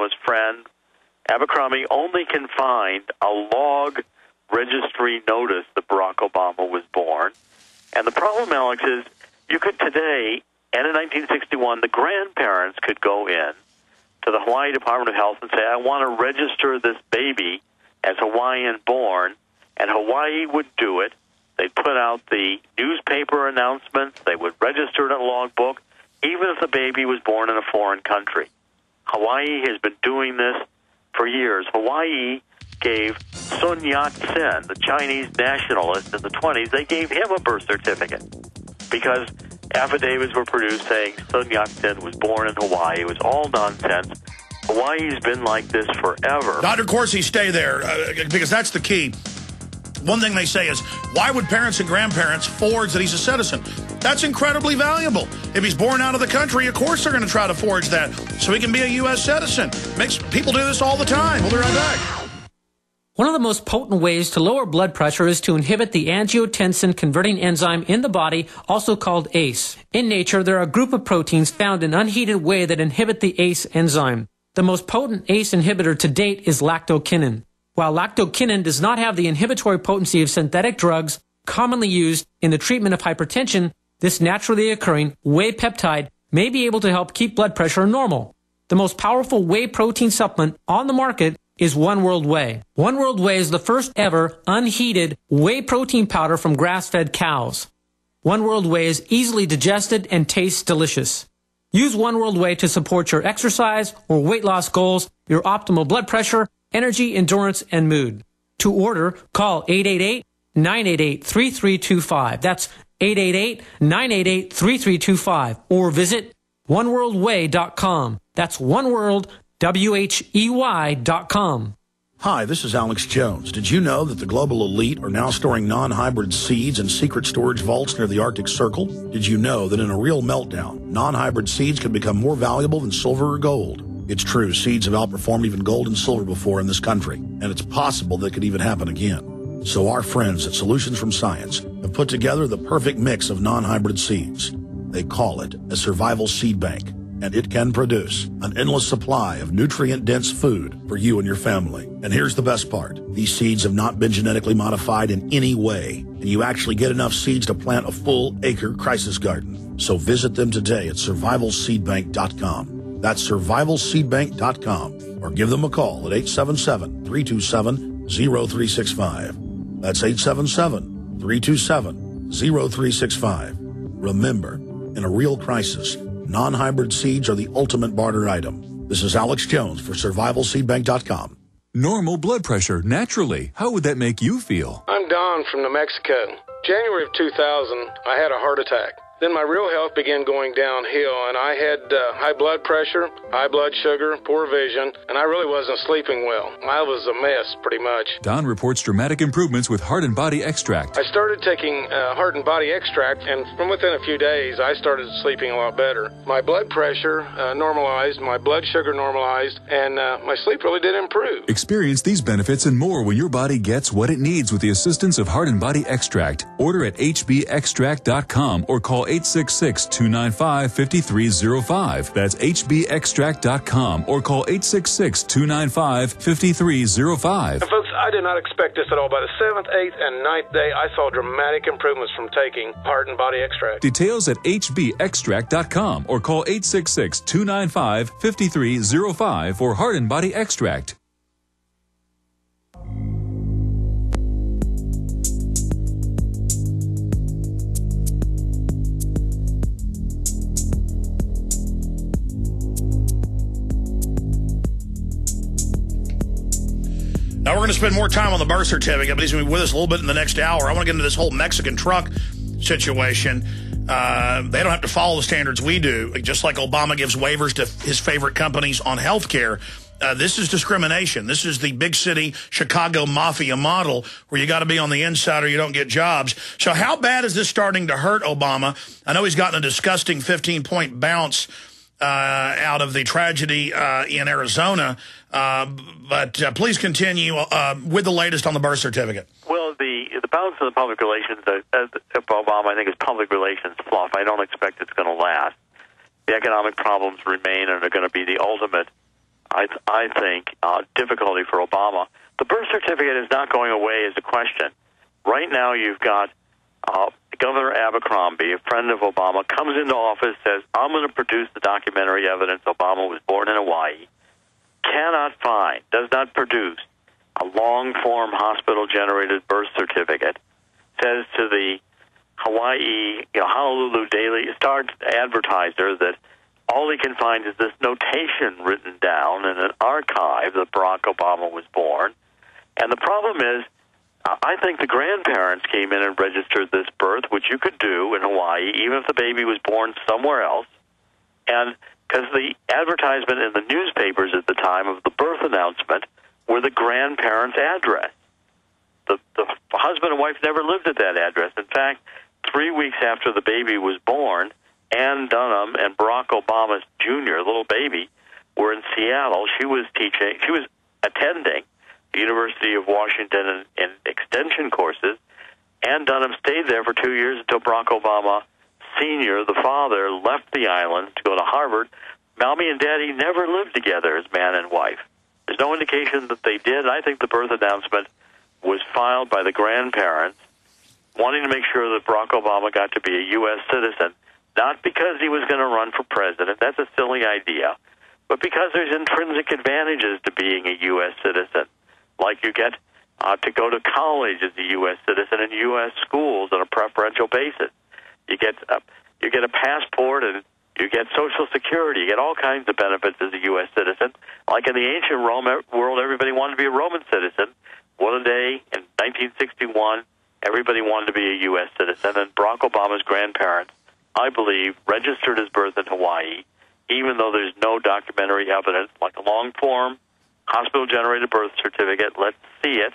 Obama's friend, Abercrombie only can find a log registry notice that Barack Obama was born. And the problem, Alex, is you could today, and in 1961, the grandparents could go in to the Hawaii Department of Health and say, I want to register this baby as Hawaiian-born, and Hawaii would do it. They'd put out the newspaper announcements. They would register it in a logbook, even if the baby was born in a foreign country. Hawaii has been doing this for years. Hawaii gave Sun Yat-sen, the Chinese nationalist in the 20s, they gave him a birth certificate because affidavits were produced saying Sun Yat-sen was born in Hawaii. It was all nonsense. Hawaii's been like this forever. Dr. Corsi, stay there, because that's the key. One thing they say is, why would parents and grandparents forge that he's a citizen? That's incredibly valuable. If he's born out of the country, of course they're going to try to forge that so he can be a U.S. citizen. People do this all the time. We'll be right back. One of the most potent ways to lower blood pressure is to inhibit the angiotensin-converting enzyme in the body, also called ACE. In nature, there are a group of proteins found in unheated whey that inhibit the ACE enzyme. The most potent ACE inhibitor to date is lactokinnin. While lactokinnin does not have the inhibitory potency of synthetic drugs commonly used in the treatment of hypertension, this naturally occurring whey peptide may be able to help keep blood pressure normal. The most powerful whey protein supplement on the market is One World Whey. One World Whey is the first ever unheated whey protein powder from grass-fed cows. One World Whey is easily digested and tastes delicious. Use One World Whey to support your exercise or weight loss goals, your optimal blood pressure, energy, endurance, and mood. To order, call 888-988-3325. That's 888-988-3325. Or visit oneworldwhey.com. That's oneworldwhey.com. Hi, this is Alex Jones. Did you know that the global elite are now storing non-hybrid seeds in secret storage vaults near the Arctic Circle? Did you know that in a real meltdown, non-hybrid seeds can become more valuable than silver or gold? It's true, seeds have outperformed even gold and silver before in this country, and it's possible that could even happen again. So our friends at Solutions from Science have put together the perfect mix of non-hybrid seeds. They call it a survival seed bank, and it can produce an endless supply of nutrient-dense food for you and your family. And here's the best part. These seeds have not been genetically modified in any way, and you actually get enough seeds to plant a full-acre crisis garden. So visit them today at survivalseedbank.com. That's survivalseedbank.com, or give them a call at 877-327-0365. That's 877-327-0365. Remember, in a real crisis, non-hybrid seeds are the ultimate barter item. This is Alex Jones for survivalseedbank.com. Normal blood pressure, naturally. How would that make you feel? I'm Don from New Mexico. January of 2000, I had a heart attack. Then my real health began going downhill, and I had high blood pressure, high blood sugar, poor vision, and I really wasn't sleeping well. I was a mess, pretty much. Don reports dramatic improvements with Heart and Body Extract. I started taking Heart and Body Extract, and from within a few days, I started sleeping a lot better. My blood pressure normalized, my blood sugar normalized, and my sleep really did improve. Experience these benefits and more when your body gets what it needs with the assistance of Heart and Body Extract. Order at hbextract.com or call 866-295-5305. That's hbextract.com or call 866-295-5305. Folks, I did not expect this at all. By the 7th, 8th, and 9th day, I saw dramatic improvements from taking Heart and Body Extract. Details at hbextract.com or call 866-295-5305 for Heart and Body Extract. Now, we're going to spend more time on the birth certificate, but he's going to be with us a little bit in the next hour. I want to get into this whole Mexican truck situation. They don't have to follow the standards we do. Just like Obama gives waivers to his favorite companies on health care, this is discrimination. This is the big city Chicago mafia model where you got to be on the inside or you don't get jobs. So how bad is this starting to hurt Obama? I know he's gotten a disgusting 15-point bounce out of the tragedy in Arizona. But please continue with the latest on the birth certificate. Well, the balance of the public relations of Obama, I think, is public relations fluff. I don't expect it's going to last. The economic problems remain and are going to be the ultimate I think, difficulty for Obama. The birth certificate is not going away as a question. Right now you've got Governor Abercrombie, a friend of Obama, comes into office, says, I'm going to produce the documentary evidence Obama was born in Hawaii, cannot find, does not produce a long-form hospital-generated birth certificate, says to the Hawaii, Honolulu Daily Star advertiser that all he can find is this notation written down in an archive that Barack Obama was born. And the problem is, I think the grandparents came in and registered this birth, which you could do in Hawaii, even if the baby was born somewhere else. And because the advertisement in the newspapers at the time of the birth announcement were the grandparents' address. The husband and wife never lived at that address. In fact, 3 weeks after the baby was born, Ann Dunham and Barack Obama's junior, little baby, were in Seattle. She was attending the University of Washington in extension courses. Ann Dunham stayed there for 2 years until Barack Obama Sr., the father, left the island to go to Harvard. Mommy and Daddy never lived together as man and wife. There's no indication that they did. I think the birth announcement was filed by the grandparents, wanting to make sure that Barack Obama got to be a U.S. citizen, not because he was going to run for president. That's a silly idea. But because there's intrinsic advantages to being a U.S. citizen, like you get to go to college as a U.S. citizen in U.S. schools on a preferential basis. You get a passport and you get Social Security. You get all kinds of benefits as a U.S. citizen. Like in the ancient Rome world, everybody wanted to be a Roman citizen. One day in 1961, everybody wanted to be a U.S. citizen, and Barack Obama's grandparents, I believe, registered his birth in Hawaii, even though there's no documentary evidence, like a long-form hospital-generated birth certificate. Let's see it.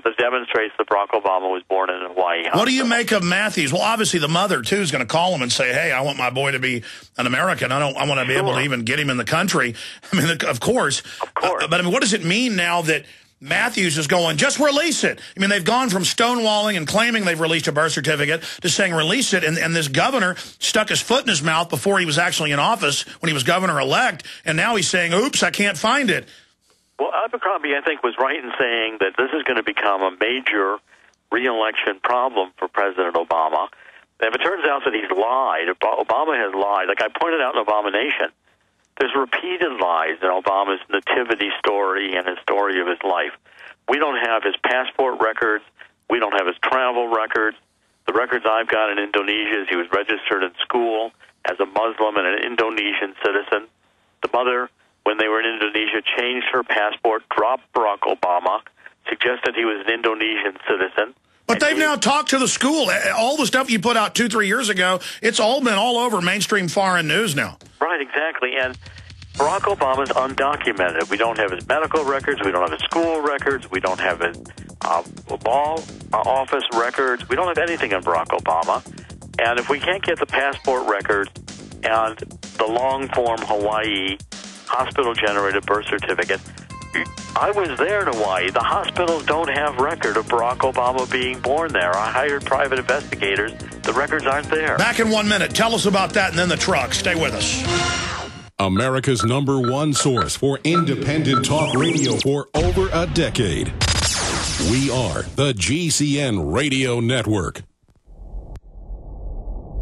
That demonstrates that Barack Obama was born in Hawaii. What do you make of Matthews? Well, obviously the mother, too, is going to call him and say, hey, I want my boy to be an American. I want to be able to even get him in the country. I mean, of course. But I mean, what does it mean now that Matthews is going, just release it? I mean, they've gone from stonewalling and claiming they've released a birth certificate to saying release it, and this governor stuck his foot in his mouth before he was actually in office when he was governor-elect, and now he's saying, oops, I can't find it. Well, Abercrombie, I think, was right in saying that this is going to become a major re-election problem for President Obama. And if it turns out that he's lied, if Obama has lied, like I pointed out in Abomination, there's repeated lies in Obama's nativity story and his story of his life. We don't have his passport records. We don't have his travel records. The records I've got in Indonesia is he was registered in school as a Muslim and an Indonesian citizen. The mother, when they were in Indonesia, changed her passport, dropped Barack Obama, suggested he was an Indonesian citizen. But they've now talked to the school. All the stuff you put out 2-3 years ago, it's all been all over mainstream foreign news now. Right, exactly. And Barack Obama's undocumented. We don't have his medical records. We don't have his school records. We don't have his law office records. We don't have anything on Barack Obama. And if we can't get the passport records and the long-form Hawaii hospital-generated birth certificate, I was there in Hawaii. The hospitals don't have record of Barack Obama being born there. I hired private investigators. The records aren't there. Back in 1 minute. Tell us about that and then the truck. Stay with us. America's #1 source for independent talk radio for over a decade. We are the GCN Radio Network.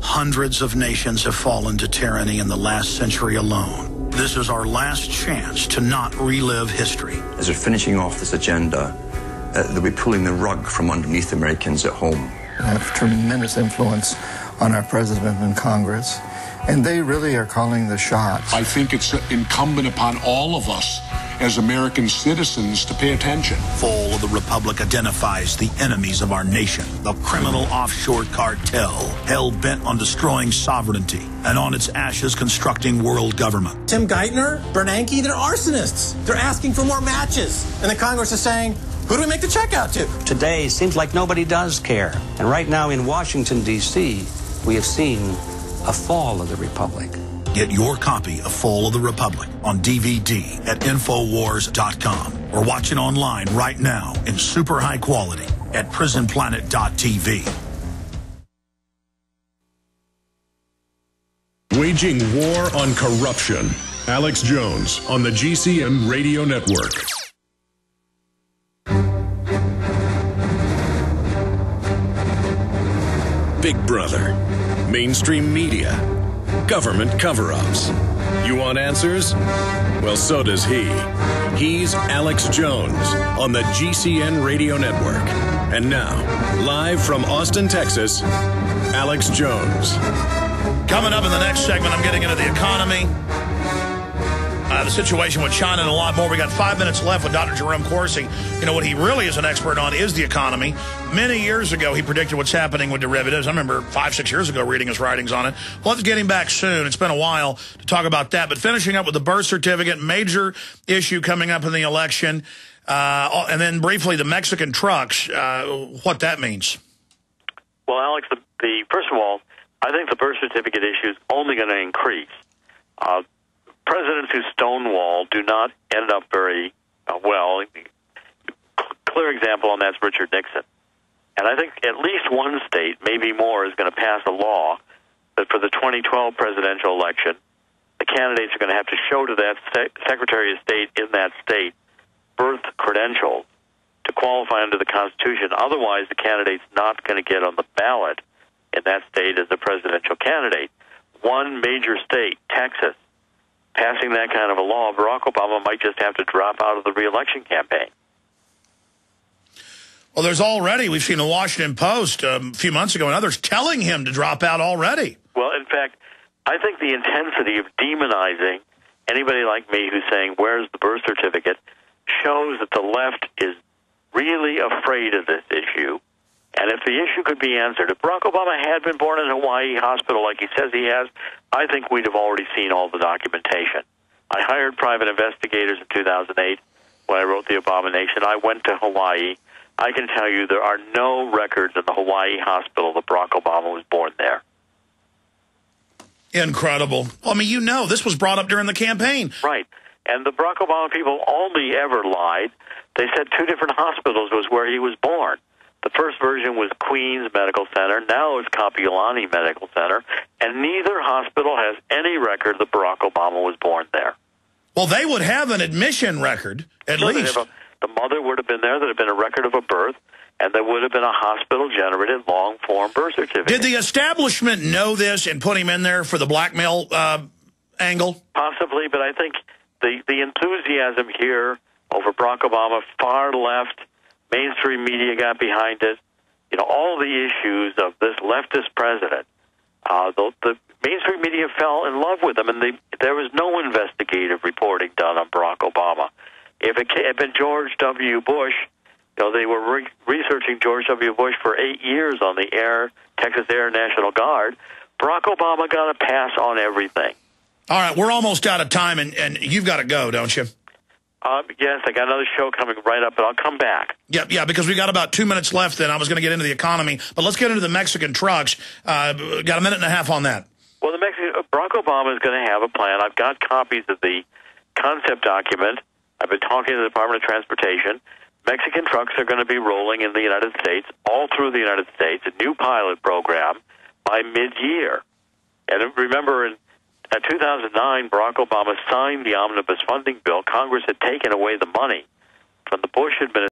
Hundreds of nations have fallen to tyranny in the last century alone. This is our last chance to not relive history. As they're finishing off this agenda, they'll be pulling the rug from underneath Americans at home. I have tremendous influence on our president and Congress, and they really are calling the shots. I think it's incumbent upon all of us as American citizens to pay attention. Fall of the Republic identifies the enemies of our nation, the criminal offshore cartel, hell-bent on destroying sovereignty, and on its ashes constructing world government. Tim Geithner, Bernanke, they're arsonists. They're asking for more matches. And the Congress is saying, who do we make the check out to? Today seems like nobody does care. And right now in Washington, D.C., we have seen a fall of the Republic. Get your copy of Fall of the Republic on DVD at Infowars.com or watch it online right now in super high quality at PrisonPlanet.tv. Waging war on corruption. Alex Jones on the GCN Radio Network. Big Brother, mainstream media, government cover-ups. You want answers? Well, so does he. He's Alex Jones on the GCN Radio Network. And now, live from Austin, Texas, Alex Jones. Coming up in the next segment, I'm getting into the economy, the situation with China, and a lot more. We got 5 minutes left with Dr. Jerome Corsi. You know, what he really is an expert on is the economy. Many years ago, he predicted what's happening with derivatives. I remember 5-6 years ago reading his writings on it. Well, let's get him back soon. It's been a while to talk about that. But finishing up with the birth certificate, major issue coming up in the election. And then briefly, the Mexican trucks, what that means. Well, Alex, first of all, I think the birth certificate issue is only going to increase. Presidents who stonewall do not end up very well. Clear example on that's Richard Nixon. And I think at least one state, maybe more, is going to pass a law that for the 2012 presidential election, the candidates are going to have to show to that Secretary of State in that state birth credentials to qualify under the Constitution. Otherwise, the candidate's not going to get on the ballot in that state as a presidential candidate. One major state, Texas, passing that kind of a law, Barack Obama might just have to drop out of the re-election campaign. Well, there's already, we've seen the Washington Post a few months ago and others telling him to drop out already. Well, in fact, I think the intensity of demonizing anybody like me who's saying, where's the birth certificate, shows that the left is really afraid of this issue. And if the issue could be answered, if Barack Obama had been born in a Hawaii hospital like he says he has, I think we'd have already seen all the documentation. I hired private investigators in 2008 when I wrote The Abomination. I went to Hawaii. I can tell you there are no records in the Hawaii hospital that Barack Obama was born there. Incredible. Well, I mean, you know, this was brought up during the campaign. Right. And the Barack Obama people only ever lied. They said 2 different hospitals was where he was born. The first version was Queens Medical Center. Now it's Kapiolani Medical Center. And neither hospital has any record that Barack Obama was born there. Well, they would have an admission record, at least. The mother would have been there. There would have been a record of a birth. And there would have been a hospital-generated long-form birth certificate. Did the establishment know this and put him in there for the blackmail angle? Possibly, but I think the enthusiasm here over Barack Obama, far left, mainstream media got behind it. You know, all the issues of this leftist president, the mainstream media fell in love with him, and there was no investigative reporting done on Barack Obama. If it had been George W. Bush, you know, they were researching George W. Bush for 8 years on the Texas Air National Guard. Barack Obama got a pass on everything. All right, we're almost out of time, and you've got to go, don't you? Yes, I got another show coming right up, but I'll come back. Yeah, because we got about 2 minutes left, then I was going to get into the economy. But let's get into the Mexican trucks. Got a minute and a half on that. Well, Barack Obama is going to have a plan. I've got copies of the concept document. I've been talking to the Department of Transportation. Mexican trucks are going to be rolling in the United States, all through the United States, a new pilot program by mid-year. And remember, in 2009, Barack Obama signed the omnibus funding bill. Congress had taken away the money from the Bush administration.